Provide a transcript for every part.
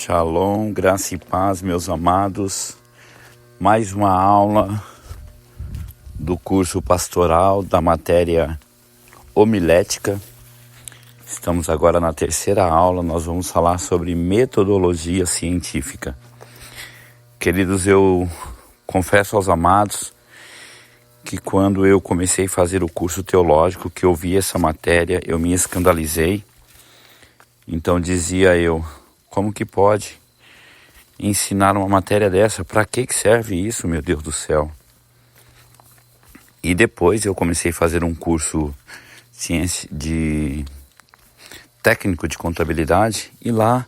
Shalom, graça e paz, meus amados. Mais uma aula do curso pastoral da matéria homilética. Estamos agora na terceira aula, nós vamos falar sobre metodologia científica. Queridos, eu confesso aos amados que quando eu comecei a fazer o curso teológico, que eu vi essa matéria, eu me escandalizei. Então dizia eu, como que pode ensinar uma matéria dessa? Para que serve isso, meu Deus do céu? E depois eu comecei a fazer um curso de técnico de contabilidade e lá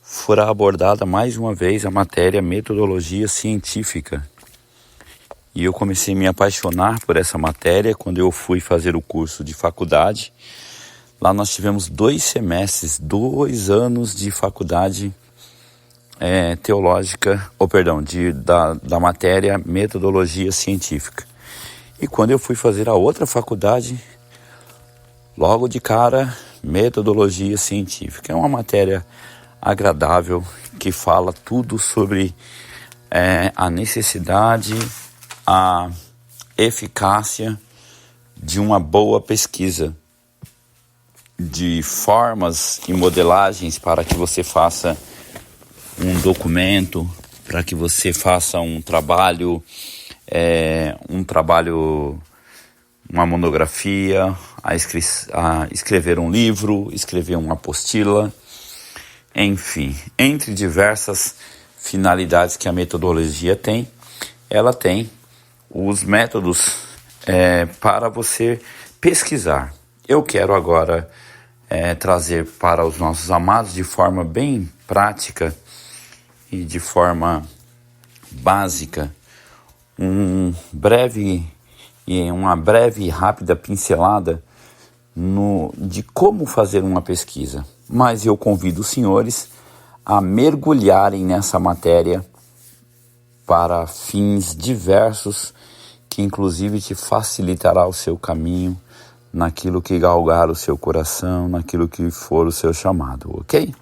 fora abordada mais uma vez a matéria metodologia científica. E eu comecei a me apaixonar por essa matéria quando eu fui fazer o curso de faculdade. Lá nós tivemos 2 semestres, 2 anos de faculdade teológica, da matéria metodologia científica. E quando eu fui fazer a outra faculdade, logo de cara, metodologia científica. É uma matéria agradável que fala tudo sobre a necessidade, a eficácia de uma boa pesquisa, de formas e modelagens para que você faça um documento, para que você faça um trabalho, uma monografia, a escrever um livro, escrever uma apostila, enfim, entre diversas finalidades que a metodologia tem, ela tem os métodos para você pesquisar. Eu quero agora trazer para os nossos amados de forma bem prática e de forma básica uma breve e rápida pincelada de como fazer uma pesquisa. Mas eu convido os senhores a mergulharem nessa matéria para fins diversos, que inclusive te facilitará o seu caminho naquilo que galgar o seu coração, naquilo que for o seu chamado, ok?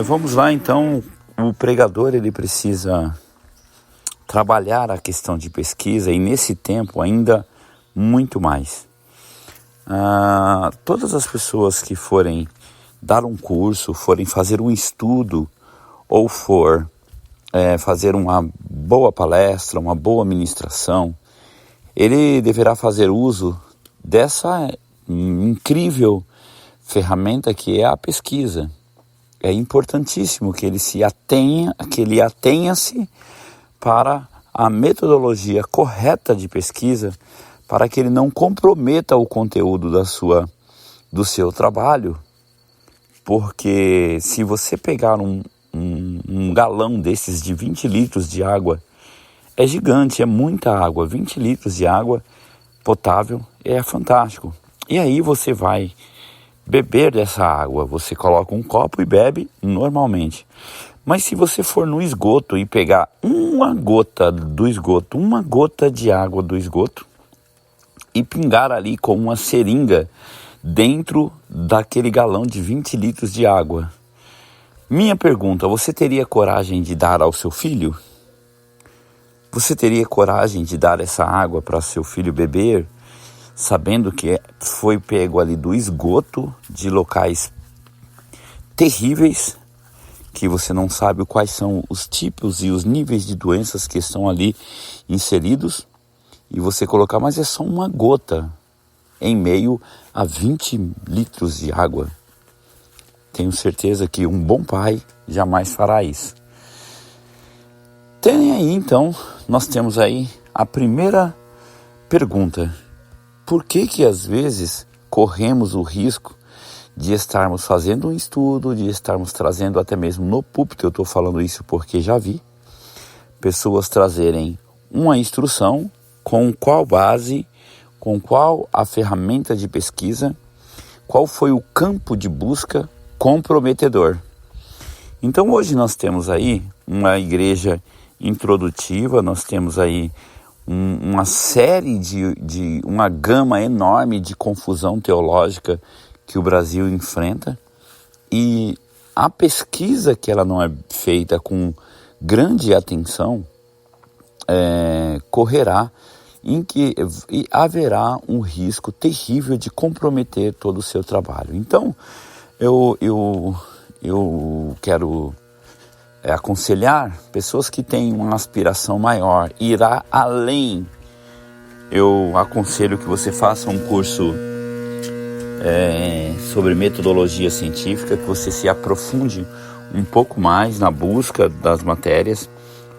Vamos lá então. O pregador ele precisa trabalhar a questão de pesquisa e nesse tempo ainda muito mais. Todas as pessoas que forem dar um curso, forem fazer um estudo ou for fazer uma boa palestra, uma boa ministração, ele deverá fazer uso dessa incrível ferramenta que é a pesquisa. É importantíssimo que ele atenha-se para a metodologia correta de pesquisa, para que ele não comprometa o conteúdo do seu trabalho. Porque se você pegar um galão desses de 20 litros de água, é gigante, é muita água, 20 litros de água potável é fantástico. E aí você vai beber dessa água, você coloca um copo e bebe normalmente. Mas se você for no esgoto e pegar uma gota de água do esgoto e pingar ali com uma seringa dentro daquele galão de 20 litros de água, minha pergunta, você teria coragem de dar ao seu filho? Você teria coragem de dar essa água para seu filho beber, sabendo que foi pego ali do esgoto, de locais terríveis, que você não sabe quais são os tipos e os níveis de doenças que estão ali inseridos, e você colocar, mas é só uma gota em meio a 20 litros de água. Tenho certeza que um bom pai jamais fará isso. Tem aí então, nós temos aí a primeira pergunta. Por que às vezes corremos o risco de estarmos fazendo um estudo, de estarmos trazendo até mesmo no púlpito, eu estou falando isso porque já vi, pessoas trazerem uma instrução com qual base, com qual a ferramenta de pesquisa, qual foi o campo de busca comprometedor. Então hoje nós temos aí uma igreja introdutiva, nós temos aí uma série uma gama enorme de confusão teológica que o Brasil enfrenta, e a pesquisa que ela não é feita com grande atenção, correrá em que haverá um risco terrível de comprometer todo o seu trabalho. Então, eu quero aconselhar pessoas que têm uma aspiração maior, irá além. Eu aconselho que você faça um curso sobre metodologia científica, que você se aprofunde um pouco mais na busca das matérias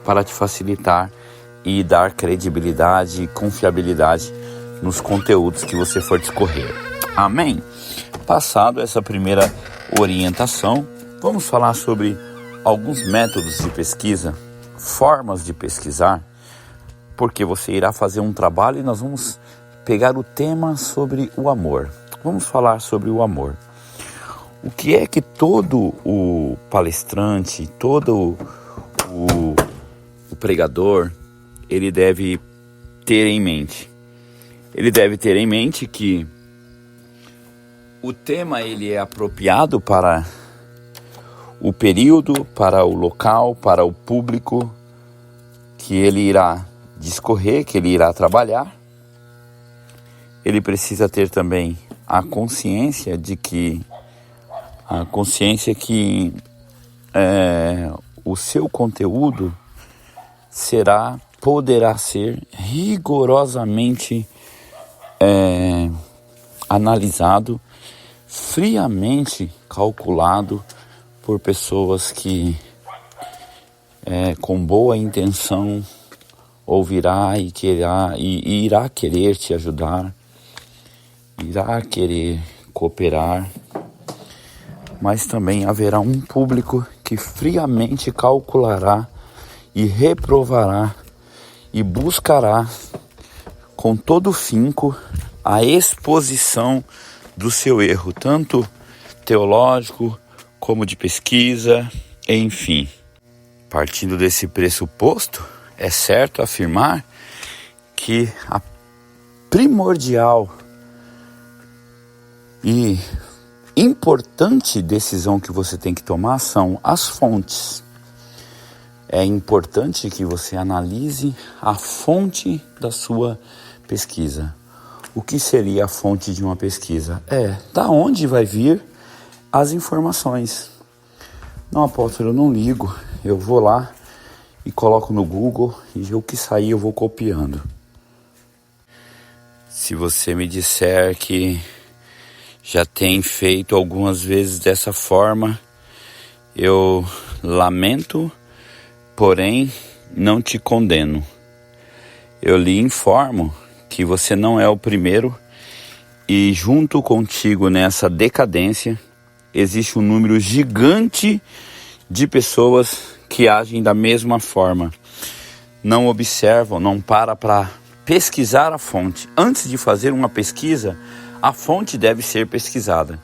para te facilitar e dar credibilidade e confiabilidade nos conteúdos que você for discorrer. Amém? Passado essa primeira orientação, vamos falar sobre alguns métodos de pesquisa, formas de pesquisar, porque você irá fazer um trabalho e nós vamos pegar o tema sobre o amor. Vamos falar sobre o amor. O que é que todo o palestrante, todo o pregador, ele deve ter em mente? Ele deve ter em mente que o tema ele é apropriado para o período, para o local, para o público que ele irá discorrer, que ele irá trabalhar. Ele precisa ter também a consciência que o seu conteúdo poderá ser rigorosamente analisado, friamente calculado por pessoas que com boa intenção ouvirá e irá querer te ajudar, irá querer cooperar, mas também haverá um público que friamente calculará e reprovará e buscará com todo finco a exposição do seu erro, tanto teológico como de pesquisa, enfim. Partindo desse pressuposto, é certo afirmar que a primordial e importante decisão que você tem que tomar são as fontes. É importante que você analise a fonte da sua pesquisa. O que seria a fonte de uma pesquisa? Da onde vai vir as informações. Não, apóstolo, eu não ligo. Eu vou lá e coloco no Google e o que sair eu vou copiando. Se você me disser que já tem feito algumas vezes dessa forma, eu lamento, porém não te condeno. Eu lhe informo que você não é o primeiro e junto contigo nessa decadência existe um número gigante de pessoas que agem da mesma forma. Não observam, não para pesquisar a fonte. Antes de fazer uma pesquisa, a fonte deve ser pesquisada.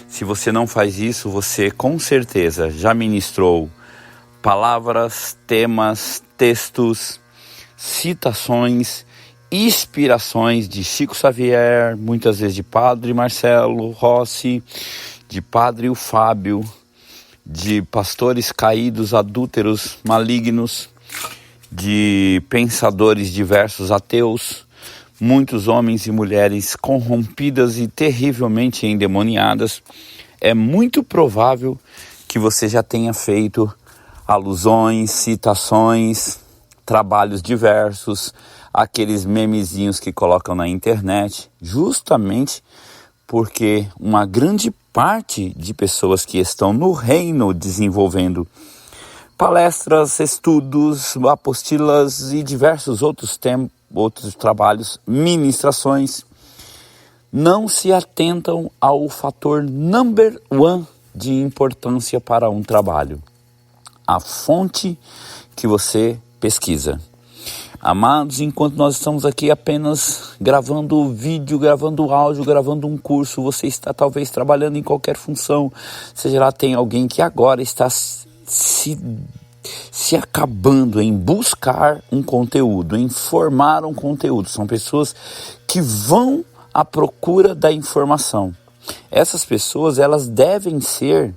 Se você não faz isso, você com certeza já ministrou palavras, temas, textos, citações, inspirações de Chico Xavier, muitas vezes de Padre Marcelo Rossi, de Padre Fábio, de pastores caídos, adúlteros, malignos, de pensadores diversos ateus, muitos homens e mulheres corrompidas e terrivelmente endemoniadas. É muito provável que você já tenha feito alusões, citações, trabalhos diversos, aqueles memezinhos que colocam na internet, justamente porque uma grande parte de pessoas que estão no reino desenvolvendo palestras, estudos, apostilas e diversos outros trabalhos, ministrações, não se atentam ao fator number one de importância para um trabalho: a fonte que você pesquisa. Amados, enquanto nós estamos aqui apenas gravando vídeo, gravando áudio, gravando um curso, você está talvez trabalhando em qualquer função, seja lá, tem alguém que agora está se acabando em buscar um conteúdo, em formar um conteúdo. São pessoas que vão à procura da informação. Essas pessoas, elas devem ser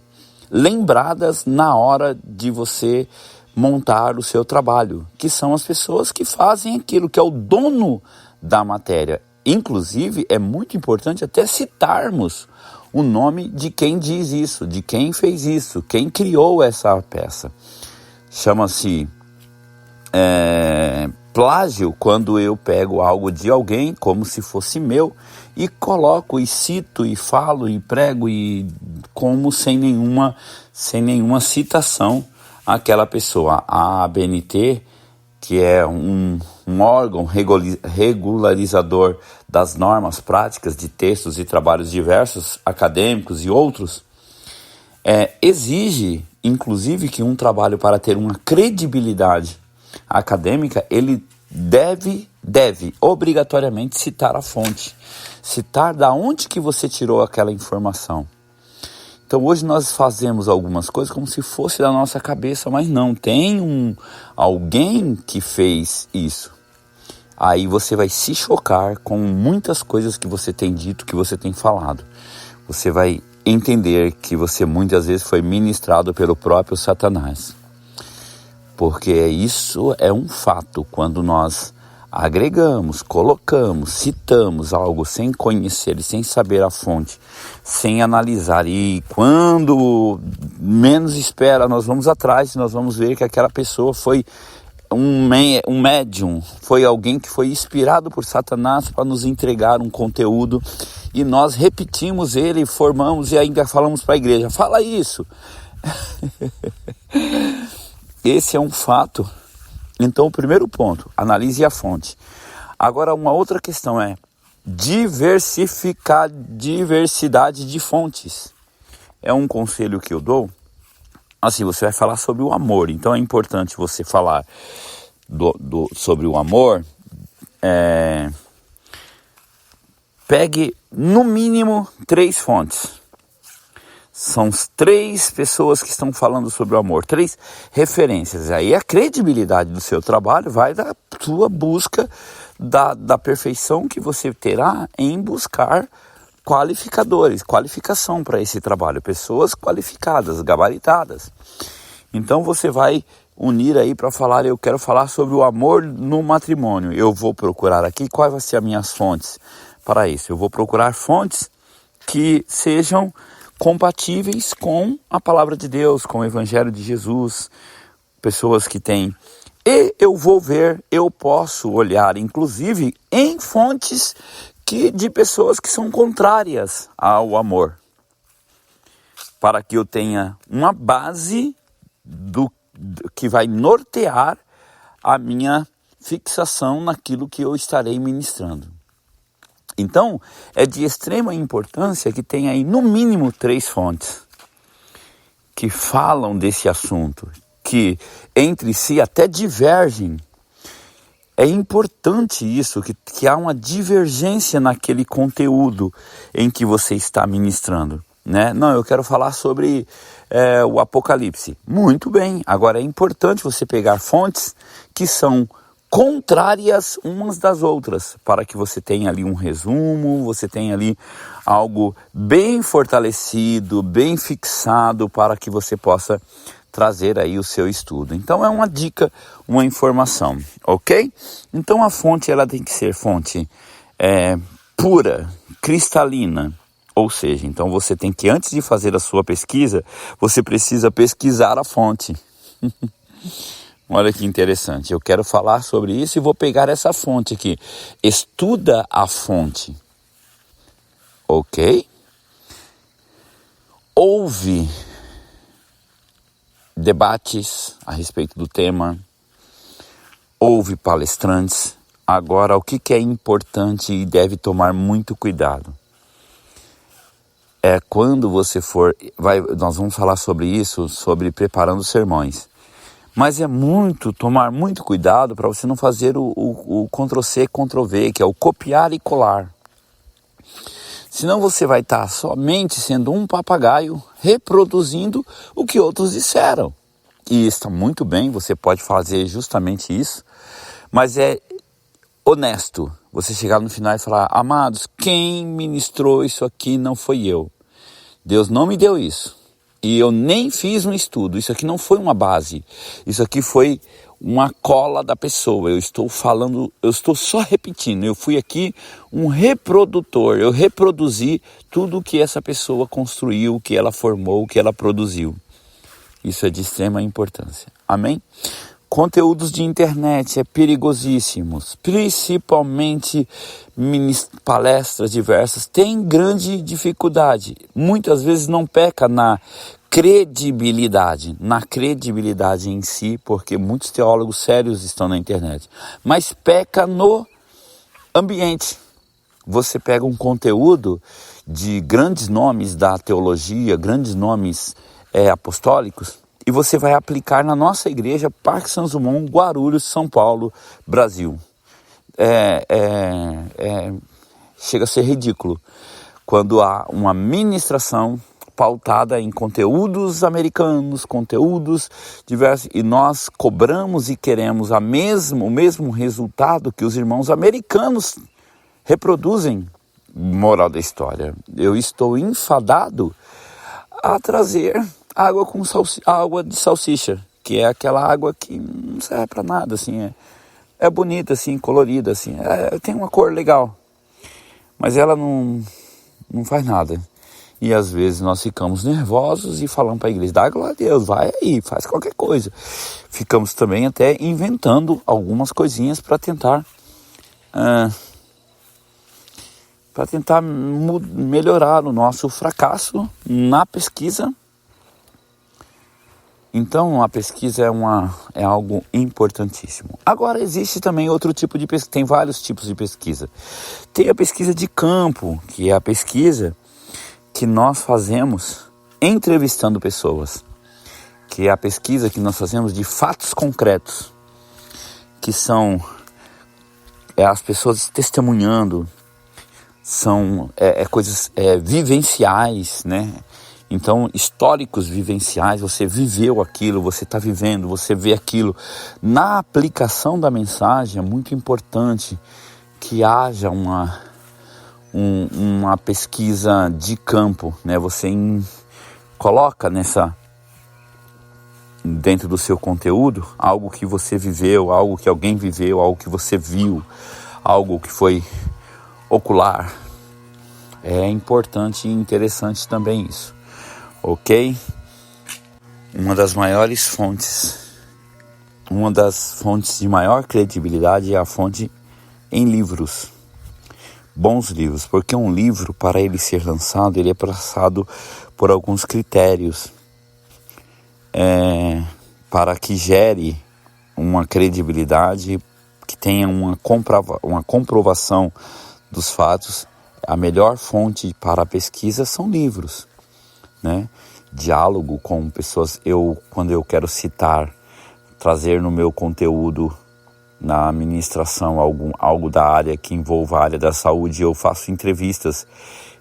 lembradas na hora de você montar o seu trabalho, que são as pessoas que fazem aquilo, que é o dono da matéria. Inclusive, é muito importante até citarmos o nome de quem diz isso, de quem fez isso, quem criou essa peça. Chama-se plágio quando eu pego algo de alguém como se fosse meu e coloco e cito e falo e prego e como sem nenhuma citação àquela pessoa. A ABNT, que é um órgão regularizador das normas práticas de textos e trabalhos diversos, acadêmicos e outros, exige, inclusive, que um trabalho, para ter uma credibilidade acadêmica, ele deve obrigatoriamente citar a fonte, citar da onde que você tirou aquela informação. Então hoje nós fazemos algumas coisas como se fosse da nossa cabeça, mas não, tem alguém que fez isso. Aí você vai se chocar com muitas coisas que você tem dito, que você tem falado. Você vai entender que você muitas vezes foi ministrado pelo próprio Satanás. Porque isso é um fato. Quando nós agregamos, colocamos, citamos algo sem conhecer e sem saber a fonte, sem analisar, e quando menos espera, nós vamos atrás e nós vamos ver que aquela pessoa foi um médium, foi alguém que foi inspirado por Satanás para nos entregar um conteúdo, e nós repetimos ele, formamos e ainda falamos para a igreja, fala isso. Esse é um fato. Então, o primeiro ponto, analise a fonte. Agora, uma outra questão é diversidade de fontes. É um conselho que eu dou. Assim, você vai falar sobre o amor. Então, é importante você falar sobre o amor. Pegue, no mínimo, 3 fontes. São 3 pessoas que estão falando sobre o amor, 3 referências. Aí a credibilidade do seu trabalho vai da sua busca da perfeição que você terá em buscar qualificação para esse trabalho, pessoas qualificadas, gabaritadas. Então você vai unir aí para falar, eu quero falar sobre o amor no matrimônio. Eu vou procurar aqui quais vão ser as minhas fontes para isso. Eu vou procurar fontes que sejam compatíveis com a palavra de Deus, com o Evangelho de Jesus, pessoas que têm. E eu posso olhar, inclusive, em fontes de pessoas que são contrárias ao amor, para que eu tenha uma base que vai nortear a minha fixação naquilo que eu estarei ministrando. Então, é de extrema importância que tenha aí no mínimo 3 fontes que falam desse assunto, que entre si até divergem. É importante isso, que há uma divergência naquele conteúdo em que você está ministrando, né? Não, eu quero falar sobre o Apocalipse. Muito bem, agora é importante você pegar fontes que são contrárias umas das outras, para que você tenha ali um resumo, você tenha ali algo bem fortalecido, bem fixado, para que você possa trazer aí o seu estudo. Então é uma dica, uma informação, ok? Então a fonte, ela tem que ser fonte pura, cristalina, ou seja, então você tem que, antes de fazer a sua pesquisa, você precisa pesquisar a fonte. Olha que interessante, eu quero falar sobre isso e vou pegar essa fonte aqui. Estuda a fonte, ok? Ouve debates a respeito do tema, ouve palestrantes. Agora, o que é importante e deve tomar muito cuidado? Quando você nós vamos falar sobre isso, sobre preparando sermões. Mas tomar muito cuidado para você não fazer o Ctrl+C, Ctrl+V, que é o copiar e colar. Senão você vai estar somente sendo um papagaio reproduzindo o que outros disseram. E está muito bem, você pode fazer justamente isso, mas é honesto você chegar no final e falar: amados, quem ministrou isso aqui não foi eu. Deus não me deu isso. E eu nem fiz um estudo, isso aqui não foi uma base, isso aqui foi uma cola da pessoa. Eu estou falando, eu estou só repetindo, eu fui aqui um reprodutor, eu reproduzi tudo que essa pessoa construiu, o que ela formou, o que ela produziu. Isso é de extrema importância. Amém? Conteúdos de internet é perigosíssimos, principalmente palestras diversas, tem grande dificuldade. Muitas vezes não peca na credibilidade em si, porque muitos teólogos sérios estão na internet, mas peca no ambiente. Você pega um conteúdo de grandes nomes da teologia, grandes nomes apostólicos, e você vai aplicar na nossa igreja, Parque Santos Dumont, Guarulhos, São Paulo, Brasil. Chega a ser ridículo quando há uma ministração pautada em conteúdos americanos, conteúdos diversos, e nós cobramos e queremos o mesmo resultado que os irmãos americanos reproduzem. Moral da história, eu estou enfadado a trazer água com água de salsicha, que é aquela água que não serve para nada, assim, é bonita, assim, colorida, assim, tem uma cor legal, mas ela não faz nada. E às vezes nós ficamos nervosos e falamos para a igreja, dá glória a Deus, vai aí, faz qualquer coisa. Ficamos também até inventando algumas coisinhas para tentar melhorar o nosso fracasso na pesquisa. Então a pesquisa é algo importantíssimo. Agora existe também outro tipo de pesquisa, tem vários tipos de pesquisa. Tem a pesquisa de campo, que é a pesquisa que nós fazemos entrevistando pessoas, que é a pesquisa que nós fazemos de fatos concretos, que são as pessoas testemunhando, são coisas vivenciais, né? Então, históricos vivenciais, você viveu aquilo, você está vivendo, você vê aquilo. Na aplicação da mensagem é muito importante que haja uma pesquisa de campo, né? Você coloca dentro do seu conteúdo algo que você viveu, algo que alguém viveu, algo que você viu, algo que foi ocular. É importante e interessante também isso. Ok? Uma das fontes de maior credibilidade é a fonte em livros. Bons livros, porque um livro, para ele ser lançado, ele é passado por alguns critérios para que gere uma credibilidade, que tenha uma comprovação dos fatos. A melhor fonte para a pesquisa são livros, né? Diálogo com pessoas. Quando eu quero trazer no meu conteúdo, na administração, algo da área que envolva a área da saúde, eu faço entrevistas,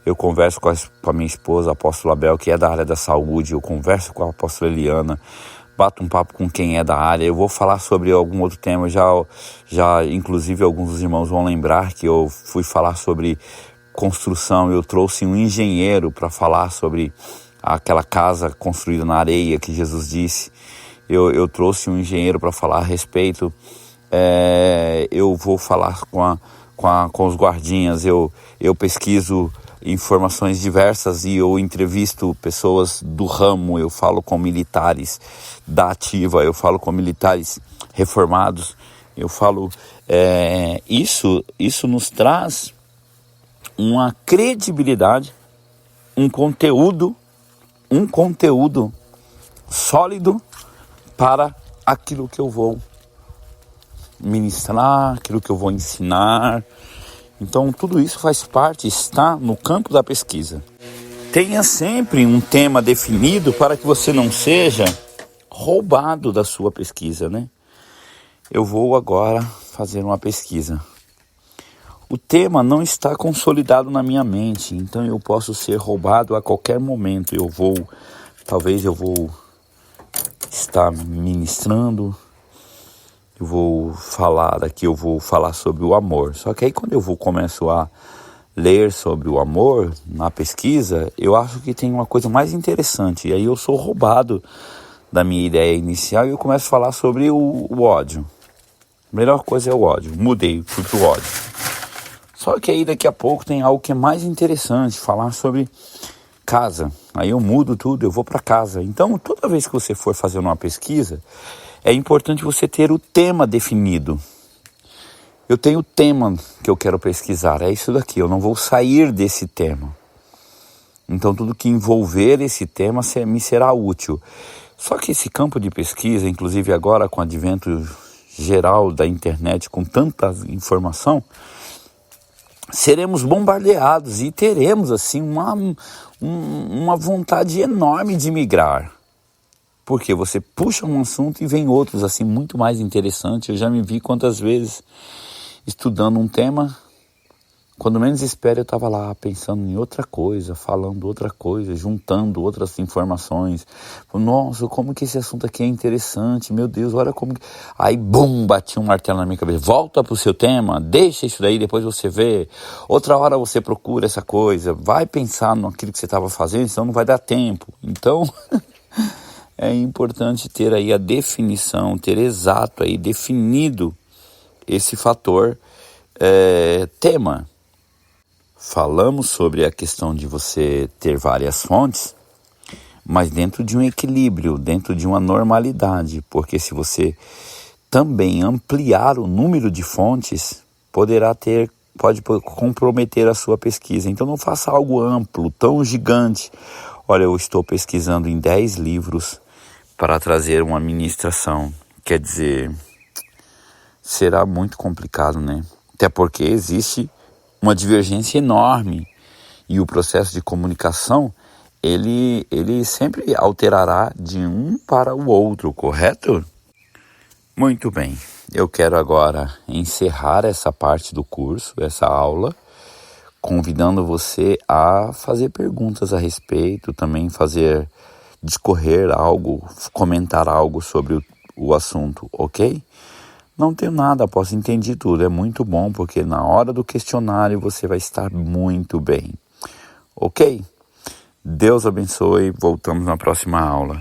eu converso com a minha esposa, a apóstola Abel, que é da área da saúde, eu converso com a apóstola Eliana, bato um papo com quem é da área, eu vou falar sobre algum outro tema, já inclusive alguns dos irmãos vão lembrar que eu fui falar sobre construção, eu trouxe um engenheiro para falar sobre aquela casa construída na areia que Jesus disse, eu trouxe um engenheiro para falar a respeito. Eu vou falar com os guardinhas, eu pesquiso informações diversas e eu entrevisto pessoas do ramo, eu falo com militares da ativa, eu falo com militares reformados, eu falo, isso nos traz uma credibilidade, um conteúdo sólido para aquilo que eu vou ministrar, aquilo que eu vou ensinar. Então tudo isso faz parte, está no campo da pesquisa. Tenha sempre um tema definido para que você não seja roubado da sua pesquisa, né? Eu vou agora fazer uma pesquisa. O tema não está consolidado na minha mente, então eu posso ser roubado a qualquer momento. Talvez eu vou estar ministrando, eu vou falar sobre o amor. Só que aí quando eu começo a ler sobre o amor na pesquisa, eu acho que tem uma coisa mais interessante. E aí eu sou roubado da minha ideia inicial e eu começo a falar sobre o ódio. A melhor coisa é o ódio. Mudei, fui pro ódio. Só que aí daqui a pouco tem algo que é mais interessante, falar sobre casa. Aí eu mudo tudo, eu vou para casa. Então, toda vez que você for fazer uma pesquisa, é importante você ter o tema definido. Eu tenho o tema que eu quero pesquisar, é isso daqui, eu não vou sair desse tema. Então, tudo que envolver esse tema me será útil. Só que esse campo de pesquisa, inclusive agora com o advento geral da internet, com tanta informação, seremos bombardeados e teremos assim uma vontade enorme de migrar. Porque você puxa um assunto e vem outros assim muito mais interessantes. Eu já me vi quantas vezes estudando um tema, quando menos espero eu estava lá pensando em outra coisa, falando outra coisa, juntando outras informações. Nossa, como que esse assunto aqui é interessante, meu Deus, olha como... Aí, bum, bati um martelo na minha cabeça. Volta pro seu tema, deixa isso daí, depois você vê. Outra hora você procura essa coisa, vai pensar naquilo que você estava fazendo, senão não vai dar tempo. Então, é importante ter aí a definição, ter exato aí, definido esse fator tema. Falamos sobre a questão de você ter várias fontes, mas dentro de um equilíbrio, dentro de uma normalidade, porque se você também ampliar o número de fontes, pode comprometer a sua pesquisa. Então não faça algo amplo, tão gigante. Olha, eu estou pesquisando em 10 livros para trazer uma ministração. Quer dizer, será muito complicado, né? Até porque existe uma divergência enorme e o processo de comunicação, ele sempre alterará de um para o outro, correto? Muito bem, eu quero agora encerrar essa parte do curso, essa aula, convidando você a fazer perguntas a respeito, também discorrer algo, comentar algo sobre o assunto, ok? Não tenho nada, posso entender tudo, é muito bom, porque na hora do questionário você vai estar muito bem, ok? Deus abençoe, voltamos na próxima aula.